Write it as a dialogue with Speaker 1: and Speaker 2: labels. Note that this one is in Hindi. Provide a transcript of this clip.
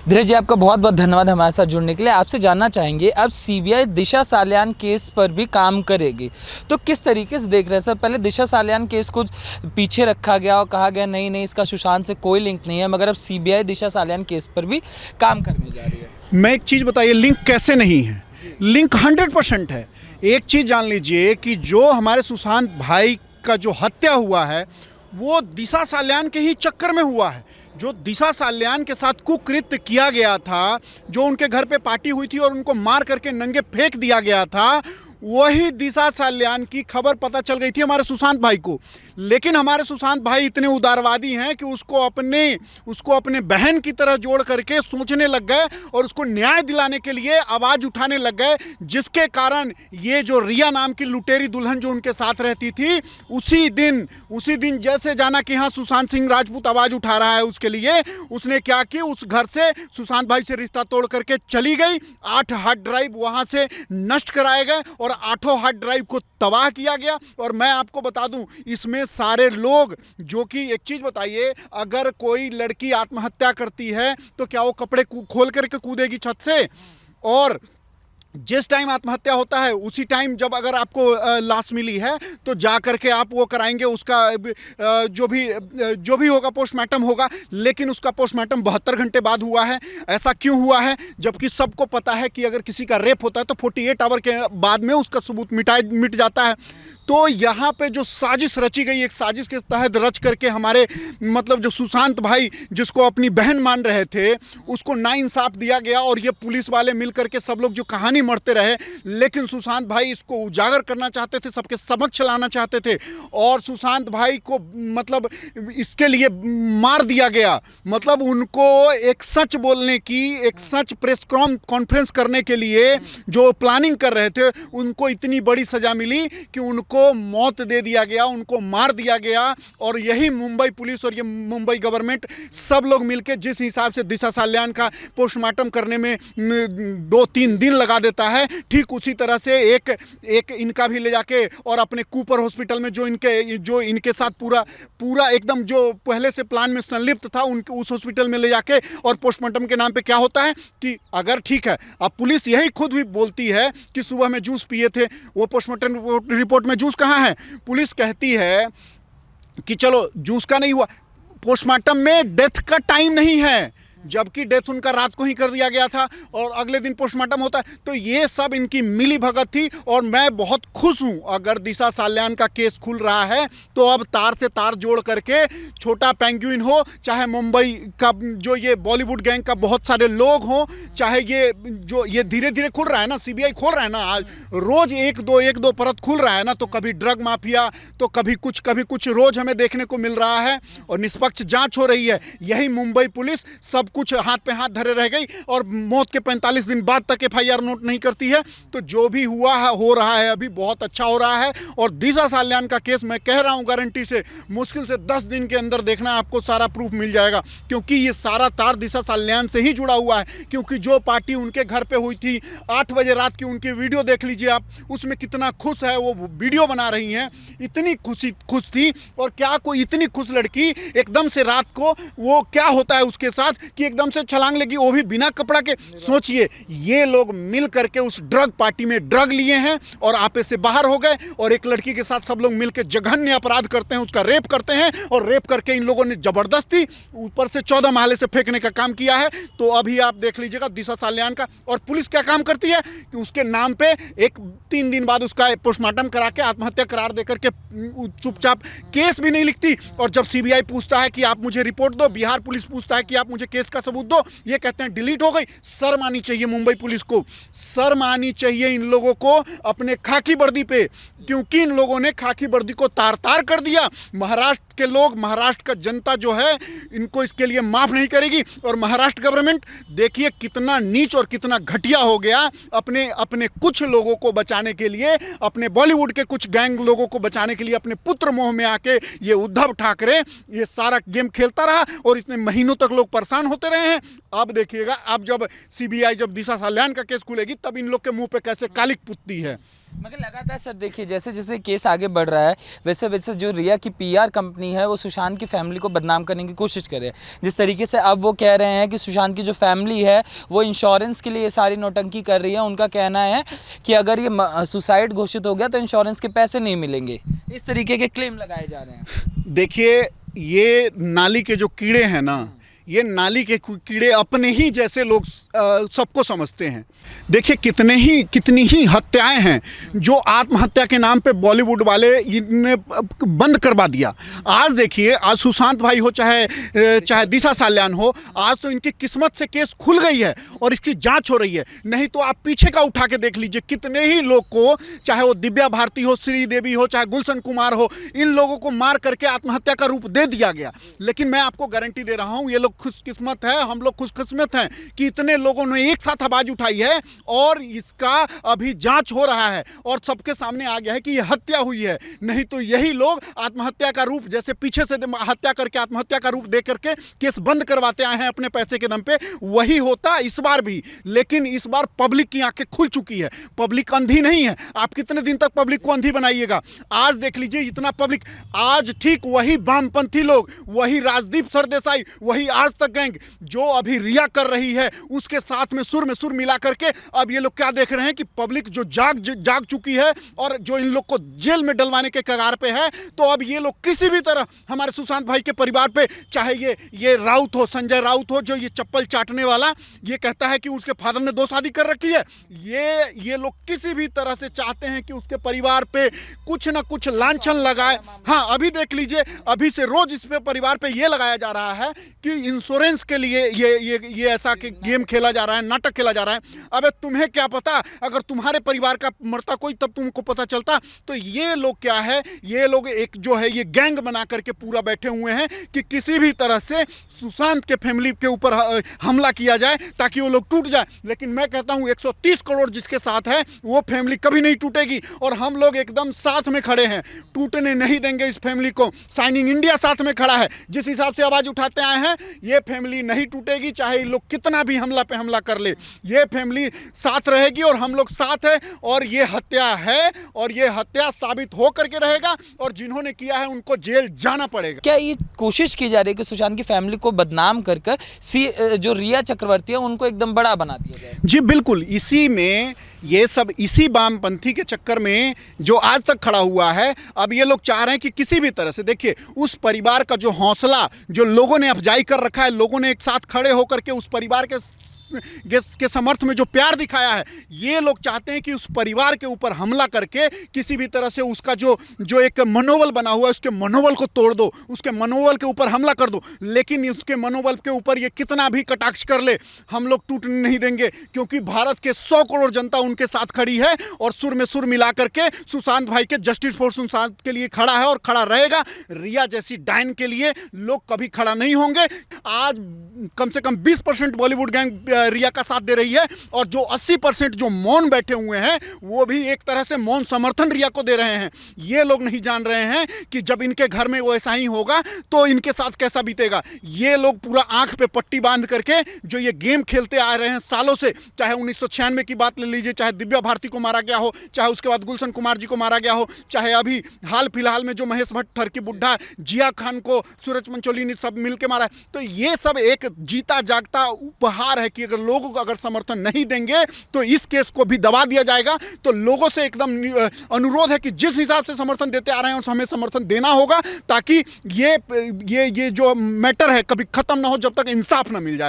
Speaker 1: धीरज जी, आपका बहुत बहुत धन्यवाद हमारे साथ जुड़ने के लिए। आपसे जानना चाहेंगे, अब सीबीआई दिशा सालियान केस पर भी काम करेगी, तो किस तरीके से देख रहे हैं सर? पहले दिशा सालियान केस को पीछे रखा गया और कहा गया नहीं नहीं इसका सुशांत से कोई लिंक नहीं है, मगर अब सीबीआई दिशा सालियान केस पर भी काम करने जा रही है।
Speaker 2: मैं एक चीज़ बताइए, लिंक कैसे नहीं है? लिंक 100% है। एक चीज़ जान लीजिए कि जो हमारे सुशांत भाई का जो हत्या हुआ है वो दिशा सालियान के ही चक्कर में हुआ है। जो दिशा सालियान के साथ कुकृत्य किया गया था, जो उनके घर पे पार्टी हुई थी और उनको मार करके नंगे फेंक दिया गया था, वही दिशा सालियान की खबर पता चल गई थी हमारे सुशांत भाई को। लेकिन हमारे सुशांत भाई इतने उदारवादी हैं कि उसको अपने बहन की तरह जोड़ करके सोचने लग गए और उसको न्याय दिलाने के लिए आवाज़ उठाने लग गए, जिसके कारण ये जो रिया नाम की लुटेरी दुल्हन जो उनके साथ रहती थी, उसी दिन जैसे जाना कि हाँ सुशांत सिंह राजपूत आवाज़ उठा रहा है उसके लिए, उसने क्या कि उस घर से सुशांत भाई से रिश्ता तोड़ करके चली गई। 8 हार्ड ड्राइव वहाँ से नष्ट कराए गए और 8 हार्ड ड्राइव को तबाह किया गया। और मैं आपको बता दूं, इसमें सारे लोग, जो कि एक चीज़ बताइए, अगर कोई लड़की आत्महत्या करती है तो क्या वो कपड़े खोल करके कूदेगी छत से? और जिस टाइम आत्महत्या होता है उसी टाइम जब अगर आपको लाश मिली है तो जा करके आप वो कराएंगे, उसका जो भी होगा पोस्टमार्टम होगा। लेकिन उसका पोस्टमार्टम 72 घंटे बाद हुआ है। ऐसा क्यों हुआ है? जबकि सबको पता है कि अगर किसी का रेप होता है तो 48 आवर के बाद में उसका सबूत मिट जाता है। तो यहाँ पे जो साजिश रची गई, एक साजिश के तहत रच करके हमारे मतलब जो सुशांत भाई जिसको अपनी बहन मान रहे थे उसको नाइंसाफ दिया गया और ये पुलिस वाले मिल करके सब लोग जो कहानी मढ़ते रहे। लेकिन सुशांत भाई इसको उजागर करना चाहते थे, सबके समक्ष लाना चाहते थे और सुशांत भाई को मतलब इसके लिए मार दिया गया। मतलब उनको एक सच बोलने की, एक सच प्रेस कॉन्फ्रेंस करने के लिए जो प्लानिंग कर रहे थे, उनको इतनी बड़ी सजा मिली कि उनको मौत दे दिया गया, उनको मार दिया गया। और यही मुंबई पुलिस और ये मुंबई गवर्नमेंट सब लोग मिलकर जिस हिसाब से दिशा सालियान का पोस्टमार्टम करने में 2-3 दिन लगा देता है, ठीक उसी तरह से एक इनका भी ले जाके और अपने कूपर हॉस्पिटल में जो इनके साथ पूरा एकदम जो पहले से प्लान में संलिप्त था उनके उस हॉस्पिटल में ले जाके, और पोस्टमार्टम के नाम पे क्या होता है कि अगर ठीक है, अब पुलिस यही खुद भी बोलती है कि सुबह में जूस पिए थे, वो पोस्टमार्टम रिपोर्ट में जूस कहाँ है? पुलिस कहती है कि चलो जूस का नहीं हुआ, पोस्टमार्टम में डेथ का टाइम नहीं है, जबकि डेथ उनका रात को ही कर दिया गया था और अगले दिन पोस्टमार्टम होता है। तो ये सब इनकी मिली भगत थी और मैं बहुत खुश हूं। अगर दिशा सालियान का केस खुल रहा है तो अब तार से तार जोड़ करके छोटा पेंगुइन हो, चाहे मुंबई का जो ये बॉलीवुड गैंग का बहुत सारे लोग हों, चाहे ये धीरे धीरे खुल रहा है ना, सीबीआई खोल रहा है ना, आज रोज एक दो परत खुल रहा है ना, तो कभी ड्रग माफिया तो कभी कुछ रोज हमें देखने को मिल रहा है और निष्पक्ष जांच हो रही है। यही मुंबई पुलिस सब कुछ हाथ पे हाथ धरे रह गई और मौत के 45 दिन बाद तक एफआईआर नोट नहीं करती है। तो जो भी हुआ है हो रहा है अभी बहुत अच्छा हो रहा है। और दिशा सालियान का केस मैं कह रहा हूं गारंटी से मुश्किल से 10 दिन के अंदर देखना आपको सारा प्रूफ मिल जाएगा, क्योंकि ये सारा तार दिशा सालियान से ही जुड़ा हुआ है। क्योंकि जो पार्टी उनके घर पे हुई थी 8 बजे रात की, उनकी वीडियो देख लीजिए आप, उसमें कितना खुश है वो वीडियो बना रही हैं, इतनी खुश थी। और क्या कोई इतनी खुश लड़की एकदम से रात को वो क्या होता है उसके साथ कि एकदम से छलांग लगी, वो भी बिना कपड़ा के। सोचिए, ये लोग मिल करके उस ड्रग पार्टी में ड्रग लिए हैं और आपे से बाहर हो गए और एक लड़की के साथ सब लोग मिलकर जघन्य अपराध करते हैं, उसका रेप करते हैं और रेप करके इन लोगों ने जबरदस्ती ऊपर से 14 महले से फेंकने का काम किया है। तो अभी आप देख लीजिएगा दिशा सालियान का। और पुलिस क्या काम करती है कि उसके नाम पे 3 दिन बाद उसका पोस्टमार्टम करा के आत्महत्या करार देकर के चुपचाप केस भी नहीं लिखती। और जब सीबीआई पूछता है कि आप मुझे रिपोर्ट दो, बिहार पुलिस पूछता है कि आप मुझे केस का सबूत दो, ये कहते हैं डिलीट हो गई। शर्म आनी चाहिए मुंबई पुलिस को, शर्म आनी चाहिए इन लोगों को अपने खाकी वर्दी पे, क्योंकि इन लोगों ने खाकी वर्दी को तार तार कर दिया। महाराष्ट्र के लोग, महाराष्ट्र का जनता जो है इनको इसके लिए माफ नहीं करेगी। और महाराष्ट्र गवर्नमेंट देखिए कितना नीच और कितना घटिया हो गया, अपने कुछ लोगों को बचाने के लिए, अपने बॉलीवुड के कुछ गैंग लोगों को बचाने के लिए अपने पुत्र मोह में आके ये उद्धव ठाकरे ये सारा गेम खेलता रहा और इतने महीनों तक लोग परेशान होते रहे हैं। अब देखिएगा, अब जब सीबीआई जब दिशा साल्यान का केस खुलेगी तब इन लोग के मुंह पे कैसे कालिक पुतती है।
Speaker 1: मगर लगातार सर देखिए, जैसे जैसे केस आगे बढ़ रहा है वैसे वैसे जो रिया की पीआर कंपनी है वो सुशांत की फैमिली को बदनाम करने की कोशिश कर रहे हैं। जिस तरीके से अब वो कह रहे हैं कि सुशांत की जो फैमिली है वो इंश्योरेंस के लिए ये सारी नौटंकी कर रही है। उनका कहना है कि अगर ये सुसाइड घोषित हो गया तो इंश्योरेंस के पैसे नहीं मिलेंगे। इस तरीके के क्लेम लगाए जा रहे हैं।
Speaker 2: देखिए, ये नाली के जो कीड़े हैं ना, ये नाली के कीड़े अपने ही जैसे लोग सबको समझते हैं। देखिए कितनी ही हत्याएं हैं जो आत्महत्या के नाम पे बॉलीवुड वाले इन्हें बंद करवा दिया। आज देखिए, आज सुशांत भाई हो चाहे दिशा साल्यान हो, आज तो इनकी किस्मत से केस खुल गई है और इसकी जांच हो रही है। नहीं तो आप पीछे का उठा के देख लीजिए, कितने ही लोग को, चाहे वो दिव्या भारती हो, श्रीदेवी हो, चाहे गुलशन कुमार हो, इन लोगों को मार करके आत्महत्या का रूप दे दिया गया। लेकिन मैं आपको गारंटी दे रहा हूं, ये लोग खुशकिस्मत है, हम लोग खुशकिस्मत हैं कि इतने लोगों ने एक साथ आवाज उठाई है और इसका अभी जांच हो रहा है और सबके सामने आ गया है कि ये हत्या हुई है। नहीं तो यही लोग आत्महत्या का रूप, जैसे पीछे से हत्या करके आत्महत्या का रूप दे करके केस बंद करवाते आए हैं अपने पैसे के दम पे, वही होता इस बार भी। लेकिन इस बार पब्लिक की आंखें खुल चुकी है, पब्लिक अंधी नहीं है। आप कितने दिन तक पब्लिक को अंधी बनाइएगा? आज देख लीजिए, इतना पब्लिक, आज ठीक वही वामपंथी लोग, वही राजदीप सरदेसाई, वही आज तक गैंग जो अभी रिया कर रही है, उसके साथ में सुर मिला करके अब ये लोग क्या देख रहे हैं कि पब्लिक जो जाग चुकी है और जो इन लोग को जेल में डलवाने के कगार पे है, तो अब ये लोग किसी भी तरह हमारे सुशांत भाई के परिवार पे, चाहे ये राउत हो, संजय राउत हो, जो ये चप्पल चाटने वाला, ये कहता है कि उसके फादर ने 2 शादी कर रखी है, ये लोग किसी भी तरह से चाहते हैं कि उसके परिवार पे कुछ ना कुछ लांछन लगाए। हाँ, अभी देख लीजिए, अभी से रोज इस पे परिवार पे ये लगाया जा रहा है कि इंश्योरेंस के लिए ये ऐसा कि गेम खेला जा रहा है, नाटक खेला जा रहा है। अबे तुम्हें क्या पता, अगर तुम्हारे परिवार का मरता कोई तब तुमको पता चलता। तो ये लोग क्या है, ये लोग एक जो है ये गैंग बना करके पूरा बैठे हुए हैं कि किसी भी तरह से सुशांत के फैमिली के ऊपर हमला किया जाए ताकि वो लोग टूट जाए। लेकिन मैं कहता हूं 130 करोड़ जिसके साथ है वो फैमिली कभी नहीं टूटेगी और हम लोग एकदम साथ में खड़े हैं, टूटने नहीं देंगे इस फैमिली को। शाइनिंग इंडिया साथ में खड़ा है, जिस हिसाब से आवाज उठाते आए हैं, ये फैमिली नहीं टूटेगी, चाहे लोग कितना भी हमला पे हमला कर ले, ये फैमिली साथ रहेगी और हम लोग साथ है। और ये हत्या है और ये हत्या साबित हो करके रहेगा और जिन्होंने किया है उनको जेल जाना पड़ेगा।
Speaker 1: क्या ये कोशिश की जा रही है कि सुशांत की फैमिली को बदनाम कर जो रिया चक्रवर्ती है उनको एकदम बड़ा बना दिया जाए?
Speaker 2: जी बिल्कुल, इसी में ये सब इसी वामपंथी के चक्कर में जो आज तक खड़ा हुआ है। अब ये लोग चाह रहे हैं कि किसी भी तरह से, देखिए, उस परिवार का जो हौसला जो लोगों ने अफजाई कर रखा है, लोगों ने एक साथ खड़े होकर के उस परिवार के समर्थ में जो प्यार दिखाया है, ये लोग चाहते हैं कि उस परिवार के ऊपर हमला करके किसी भी तरह से उसका जो एक मनोबल बना हुआ है, उसके मनोबल को तोड़ दो, उसके मनोबल के ऊपर हमला कर दो। लेकिन उसके मनोबल के ऊपर ये कितना भी कटाक्ष कर ले, हम लोग टूटने नहीं देंगे, क्योंकि भारत के 100 करोड़ जनता उनके साथ खड़ी है और सुर में सुर मिला करके सुशांत भाई के जस्टिस फॉर सुशांत के लिए खड़ा है और खड़ा रहेगा। रिया जैसी डायन के लिए लोग कभी खड़ा नहीं होंगे। आज कम से कम 20% बॉलीवुड गैंग रिया का साथ दे रही है और जो 80% जो मौन बैठे हुए हैं वो भी एक तरह से मौन समर्थन रिया को दे रहे हैं। ये लोग नहीं जान रहे हैं कि जब इनके घर में वैसा ही होगा तो इनके साथ कैसा बीतेगा। ये लोग पूरा आंख पे पट्टी बांध करके जो ये गेम खेलते आ रहे हैं सालों से, चाहे 1996 की बात ले लीजिए, चाहे दिव्या भारती को मारा गया हो, चाहे उसके बाद गुलशन कुमार जी को मारा गया हो, चाहे अभी हाल फिलहाल में जो महेश भट्ट ठरकी बुड्ढा जिया खान को सूरज पंचोली ने सब मिलकर मारा। तो ये सब एक जीता जागता उपहार है कि अगर लोग अगर समर्थन नहीं देंगे तो इस केस को भी दबा दिया जाएगा। तो लोगों से एकदम अनुरोध है कि जिस हिसाब से समर्थन देते आ रहे हैं हमें समर्थन देना होगा, ताकि ये जो मैटर है कभी खत्म ना हो जब तक इंसाफ ना मिल जाए।